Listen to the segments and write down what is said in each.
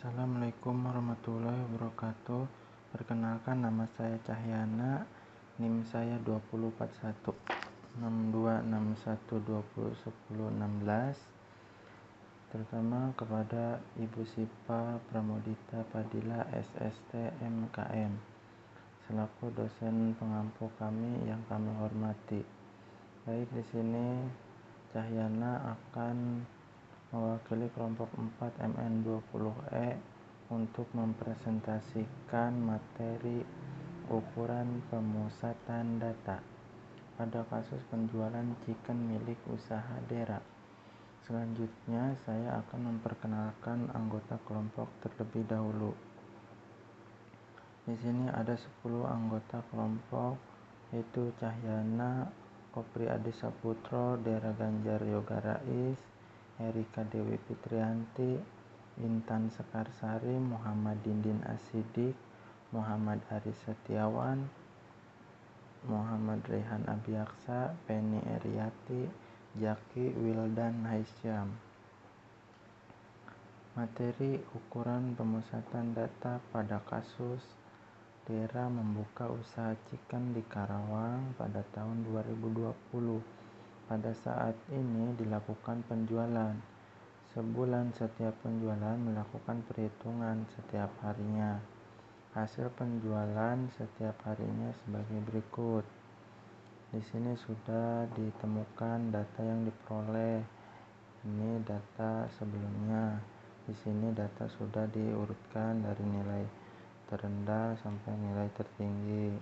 Assalamualaikum warahmatullahi wabarakatuh. Perkenalkan, nama saya Cahyana, NIM saya 20416261201016. Terutama kepada Ibu Sipa Pramodita Padilla SST MKM selaku dosen pengampu kami yang kami hormati. Baik, di sini Cahyana akan mewakili kelompok 4 MN20E untuk mempresentasikan materi ukuran pemusatan data pada kasus penjualan chicken milik usaha Dera. Selanjutnya saya akan memperkenalkan anggota kelompok terlebih dahulu. Di sini ada 10 anggota kelompok, yaitu Cahyana, Kopri Adi Saputro, Dera Ganjar Yoga Rais, Erika Dewi Fitrianti, Intan Sekarsari, Muhammad Dindin Asidik, Muhammad Aris Setiawan, Muhammad Rehan Abiaksa, Penny Eriati, Jaki Wildan Haisyam. Materi ukuran pemusatan data pada kasus Dera membuka usaha chicken di Karawang pada tahun 2020. Pada saat ini dilakukan penjualan. Sebulan setiap penjualan melakukan perhitungan setiap harinya. Hasil penjualan setiap harinya sebagai berikut. Di sini sudah ditemukan data yang diperoleh. Ini data sebelumnya. Di sini data sudah diurutkan dari nilai terendah sampai nilai tertinggi.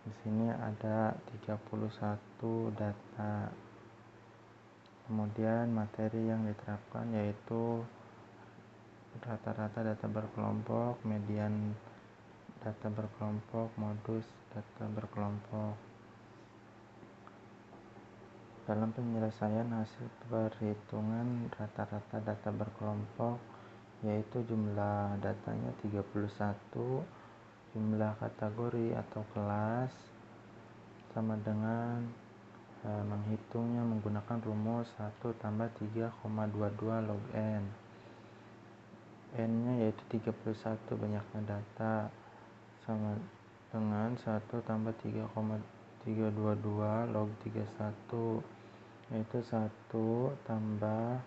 Di sini ada 31 data. Kemudian materi yang diterapkan yaitu rata-rata data berkelompok, median data berkelompok, modus data berkelompok. Dalam penyelesaian hasil perhitungan rata-rata data berkelompok, yaitu jumlah datanya 31, jumlah kategori atau kelas sama dengan menghitungnya menggunakan rumus 1 tambah 3,22 log n. N nya yaitu 31 banyaknya data, sama dengan 1 tambah 3,322 log 31, yaitu 1 tambah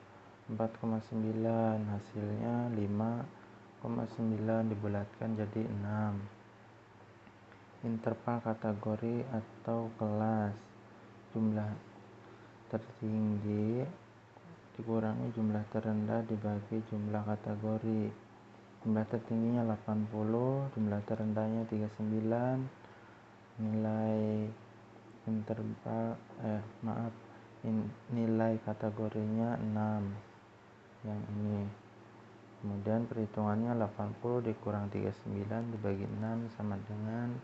4,9, hasilnya 5,9 dibulatkan jadi 6. Interval kategori atau kelas, jumlah tertinggi dikurangi jumlah terendah dibagi jumlah kategori. Jumlah tertingginya 80, jumlah terendahnya 39, nilai nilai kategorinya 6 yang ini. Kemudian perhitungannya 80 dikurang 39 dibagi 6 sama dengan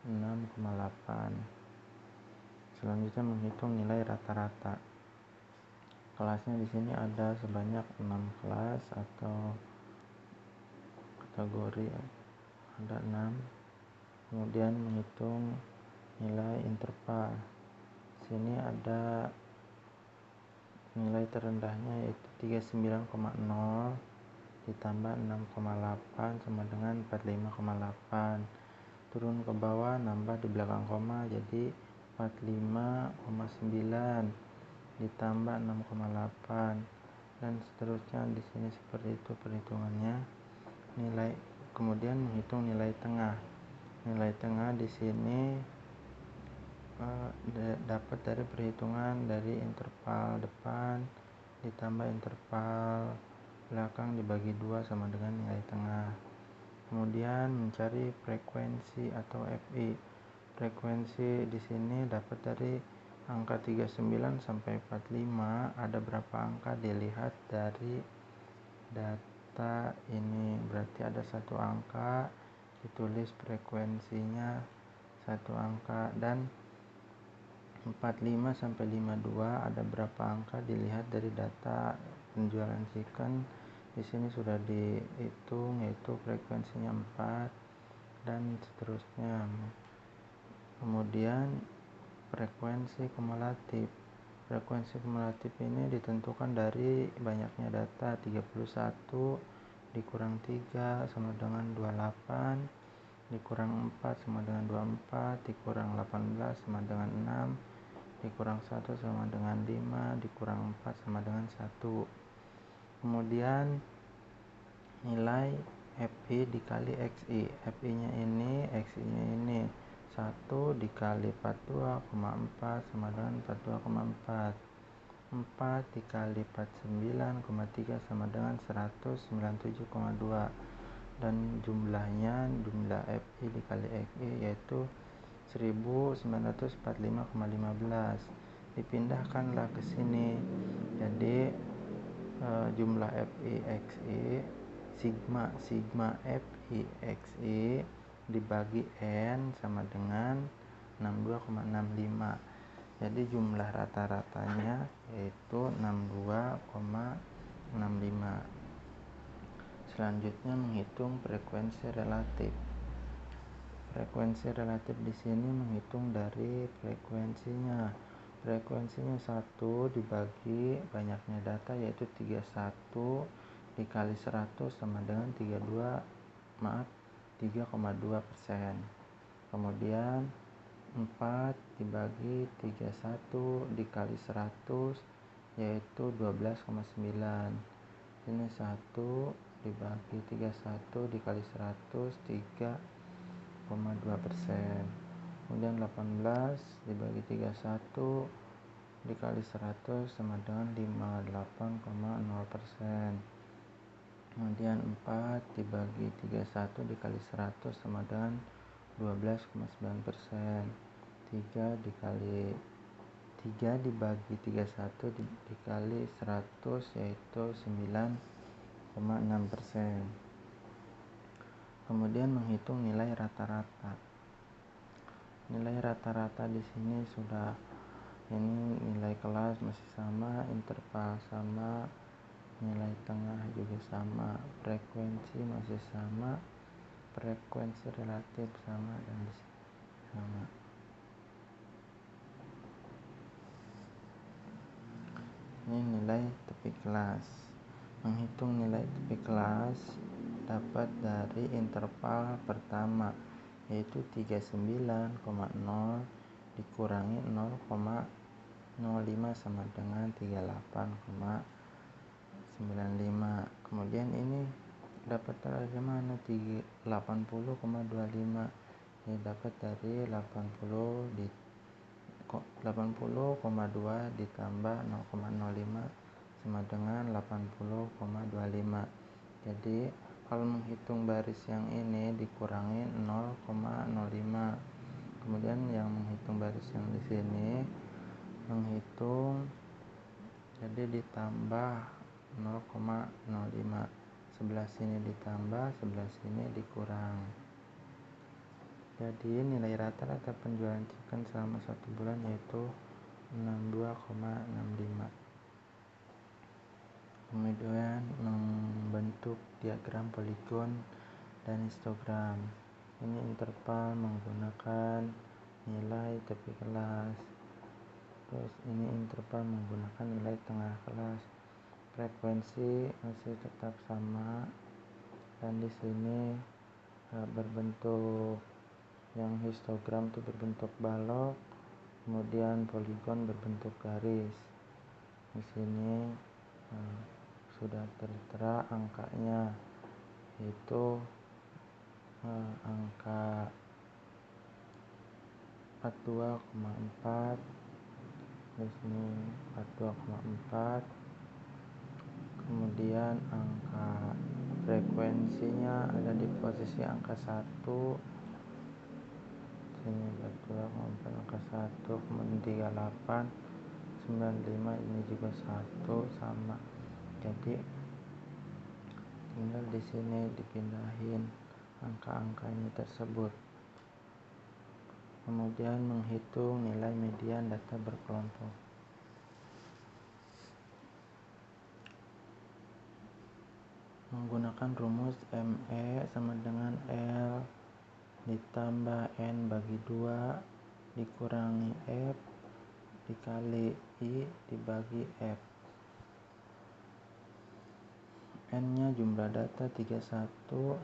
6,8. Selanjutnya menghitung nilai rata-rata. Kelasnya di sini ada sebanyak 6 kelas atau kategori, ada 6. Kemudian menghitung nilai interval. Sini ada nilai terendahnya yaitu 39,0 ditambah 6,8 sama dengan 45,8. Turun ke bawah, nambah di belakang koma jadi 45,9 ditambah 6,8 dan seterusnya. Di sini seperti itu perhitungannya. Kemudian menghitung nilai tengah. Nilai tengah di sini dapat dari perhitungan dari interval depan ditambah interval belakang dibagi 2 sama dengan nilai tengah. Kemudian mencari frekuensi atau FI. Frekuensi di sini dapat dari angka 39 sampai 45. Ada berapa angka dilihat dari data ini. Berarti ada satu angka, ditulis frekuensinya satu angka, dan 45 sampai 52 ada berapa angka dilihat dari data penjualan chicken. Di sini sudah dihitung yaitu frekuensinya 4 dan seterusnya. Kemudian frekuensi kumulatif. Frekuensi kumulatif ini ditentukan dari banyaknya data 31 dikurang 3 sama dengan 28, dikurang 4 sama dengan 24, dikurang 18 sama dengan 6, dikurang 1 sama dengan 5, dikurang 4 sama dengan 1. Kemudian nilai FI dikali XI. FI nya ini, XI nya ini 1 dikali 42,4 sama dengan 42,4. 4 dikali 49,3 sama dengan 197,2. Dan jumlah FI dikali XI yaitu 1945,15. Dipindahkanlah ke sini. Jadi jumlah FI XI sigma FI XI dibagi N sama dengan 62,65. Jadi jumlah rata-ratanya yaitu 62,65. Selanjutnya menghitung frekuensi relatif. Frekuensi relatif di sini menghitung dari frekuensinya. Frekuensinya 1 dibagi banyaknya data yaitu 31 dikali 100 sama dengan 3,2%. Kemudian 4 dibagi 31 dikali 100 yaitu 12,9. Ini 1 dibagi 31 dikali 100 3,2%. Kemudian 18 dibagi 31 dikali 100 sama dengan 58,0%. Kemudian 4 dibagi 31 dikali 100 sama dengan 12,9%. 3 dibagi 31 dikali 100 yaitu 9,6%. Kemudian menghitung nilai rata-rata. Nilai rata-rata di sini sudah, ini nilai kelas masih sama, interval sama, nilai tengah juga sama, frekuensi masih sama, frekuensi relatif sama, dan sama. Ini nilai tepi kelas. Menghitung nilai tepi kelas dapat dari interval pertama yaitu 39,0 dikurangi 0,05 sama dengan 38,95. Kemudian ini dapat dari mana? 80,25. Ini dapat dari 80,2 ditambah 0,05 sama dengan 80,25. Jadi kalau menghitung baris yang ini dikurangi 0,05. Kemudian yang menghitung baris yang di sini menghitung jadi ditambah 0,05. Sebelah sini ditambah, sebelah sini dikurang. Jadi nilai rata-rata penjualan chicken selama 1 bulan yaitu 62,65. Kemudian membentuk diagram poligon dan histogram. Ini interval menggunakan nilai tepi kelas. Terus ini interval menggunakan nilai tengah kelas. Frekuensi masih tetap sama, dan di sini berbentuk yang histogram itu berbentuk balok, kemudian poligon berbentuk garis. Di sini sudah tertera angkanya, yaitu angka 42,4. Di sini 42,4. Kemudian angka frekuensinya ada di posisi angka 1. Sini 42,4 angka 1, kemudian 38, 95 ini juga 1 sama. Jadi tinggal di sini dipindahin angka-angkanya tersebut. Kemudian menghitung nilai median data berkelompok. Menggunakan rumus ME sama dengan L ditambah N bagi 2 dikurangi F dikali I dibagi F. N nya jumlah data 31,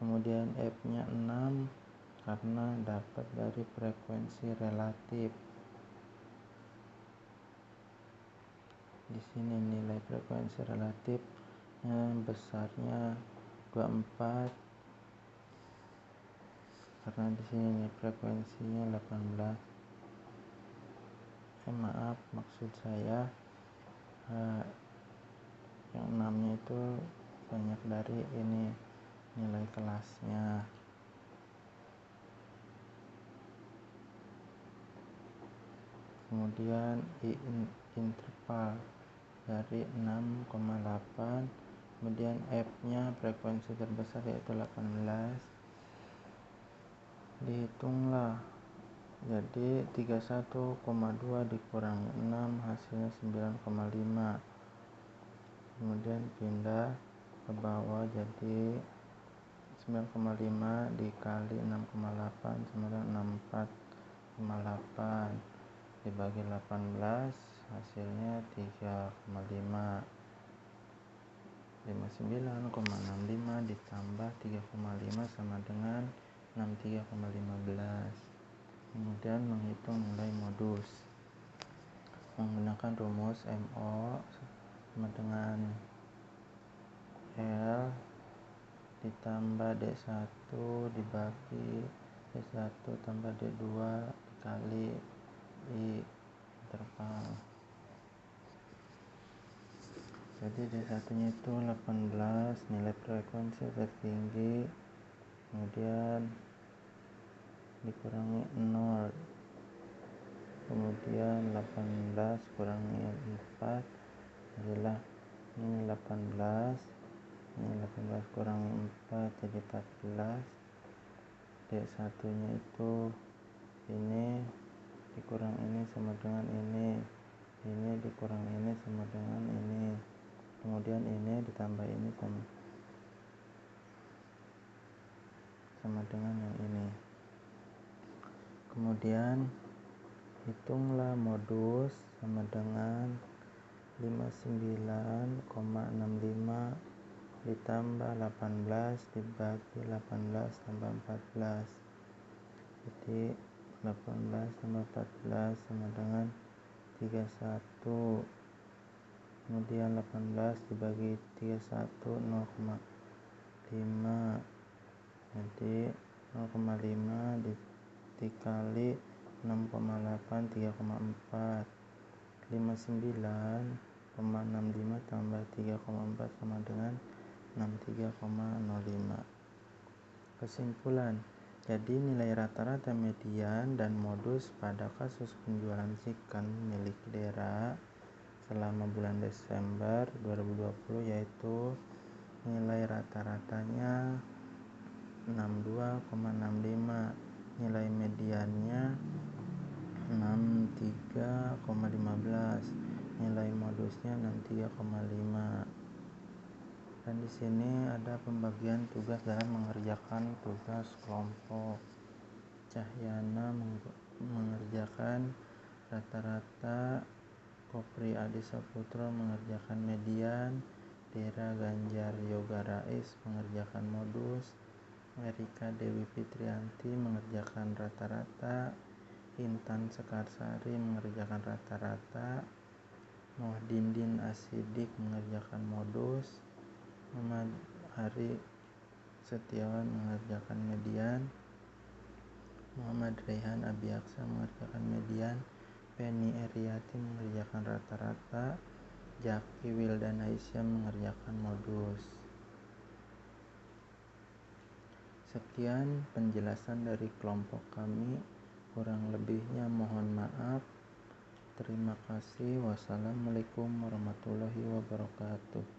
kemudian F nya 6 karena dapat dari frekuensi relatif. Di sini nilai frekuensi relatif besarnya 24 karena di sini frekuensinya 18. Maksud saya yang 6 nya itu banyak dari ini nilai kelasnya. Kemudian interval dari 6,8, kemudian F nya frekuensi terbesar yaitu 18, dihitunglah. Jadi 31,2 dikurangi 6 hasilnya 9,5. Kemudian pindah ke bawah, jadi 9,5 dikali 6,8 sama dengan 64,8 dibagi 18 hasilnya 3,5. 59,65 ditambah 3,5 sama dengan 63,15. Kemudian menghitung nilai modus menggunakan rumus MO sama dengan L ditambah D1 dibagi D1 tambah D2 dikali I interval. Jadi D1 nya itu 18, nilai frekuensi tertinggi, kemudian dikurangi 0, kemudian 18 kurangi 4 adalah ini 18, ini 18 kurangi 4 jadi 14. D1 nya itu ini dikurang ini sama dengan ini dikurang ini sama dengan ini, kemudian ini ditambah ini sama dengan yang ini. Kemudian hitunglah modus sama dengan 59,65 ditambah 18 dibagi 18 tambah 14. Jadi 18 tambah 14 sama dengan 31. Kemudian 18 dibagi 31 0,5. Jadi 0,5 dikali 6,8 3,4. 59,65 tambah 3,4 sama dengan 63,05. Kesimpulan, jadi nilai rata-rata median dan modus pada kasus penjualan chicken milik Dera selama bulan Desember 2020 yaitu nilai rata-ratanya 62,65, nilai mediannya 63,15, nilai modusnya 63,5. Dan di sini ada pembagian tugas dalam mengerjakan tugas kelompok. Cahyana mengerjakan rata-rata, Kopri Adi Saputro mengerjakan median, Dera Ganjar Yoga Rais mengerjakan modus, Erika Dewi Fitrianti mengerjakan rata-rata, Intan Sekarsari mengerjakan rata-rata, Muhdindin Asidik mengerjakan modus, Muhammad Hari Setiawan mengerjakan median, Muhammad Rehan Abiaksa mengerjakan median, Penny Eriati mengerjakan rata-rata, Jaki Wildan Aisyah mengerjakan modus. Sekian penjelasan dari kelompok kami, kurang lebihnya mohon maaf. Terima kasih. Wassalamualaikum warahmatullahi wabarakatuh.